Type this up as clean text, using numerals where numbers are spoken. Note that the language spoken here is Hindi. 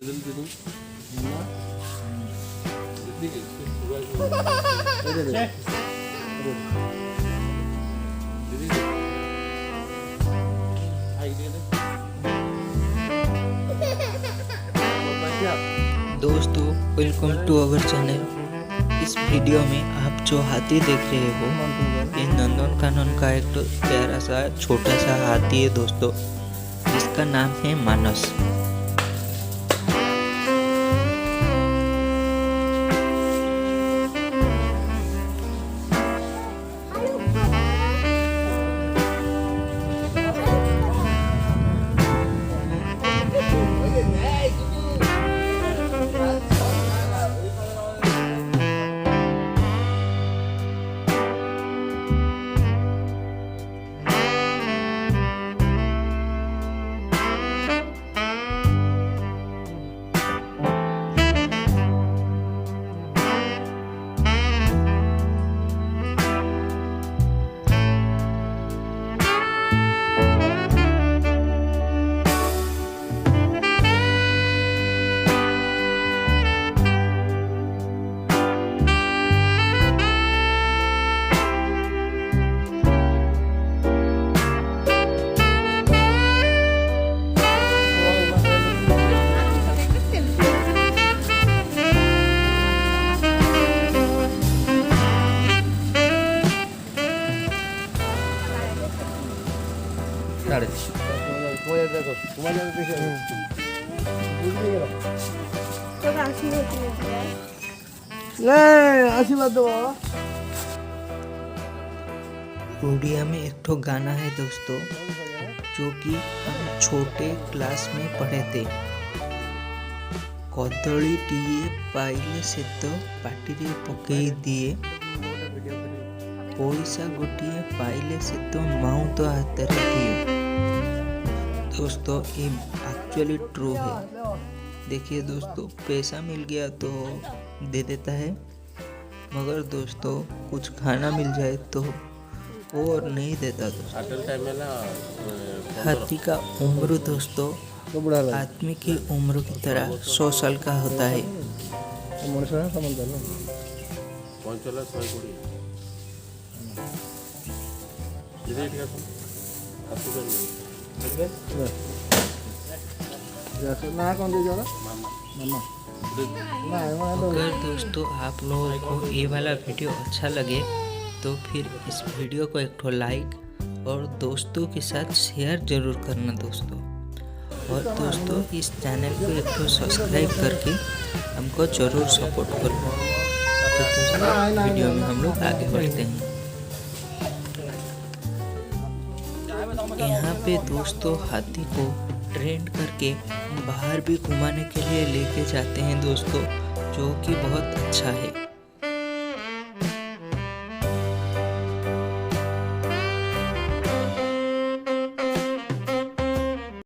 दोस्तों वेलकम टू अवर चैनल। इस वीडियो में आप जो हाथी देख रहे हो ये नंदनकानन का एक तो प्यारा सा छोटा सा हाथी है दोस्तों, जिसका नाम है मानस। आशीर्वाद दो। उड़िया में एक ठो गाना है दोस्तों, जो कि हम छोटे क्लास में पढ़े थे। कदली टीए पाइले से तो पाटिरे पकई दिए, पैसा गोटिए पाइले से तो माउंट हाथ रे दिए। दोस्तों ये एक्चुअली ट्रू है। देखिए दोस्तों, पैसा मिल गया तो दे देता है, मगर दोस्तों कुछ खाना मिल जाए तो और नहीं देता दोस्तों। हाथी का उम्र दोस्तों आदमी की उम्र की तरह 100 साल का होता है। अगर दोस्तों आप लोगों को ये वाला वीडियो अच्छा लगे तो फिर इस वीडियो को एक ठो लाइक और दोस्तों के साथ शेयर जरूर करना दोस्तों। और दोस्तों इस चैनल को एक ठो सब्सक्राइब करके हमको जरूर सपोर्ट करना। तो दोस्तों वीडियो में हम लोग आगे बढ़ते हैं। यहाँ पे दोस्तों हाथी को ट्रेन करके बाहर भी घुमाने के लिए लेके जाते हैं दोस्तों, जो कि बहुत अच्छा है।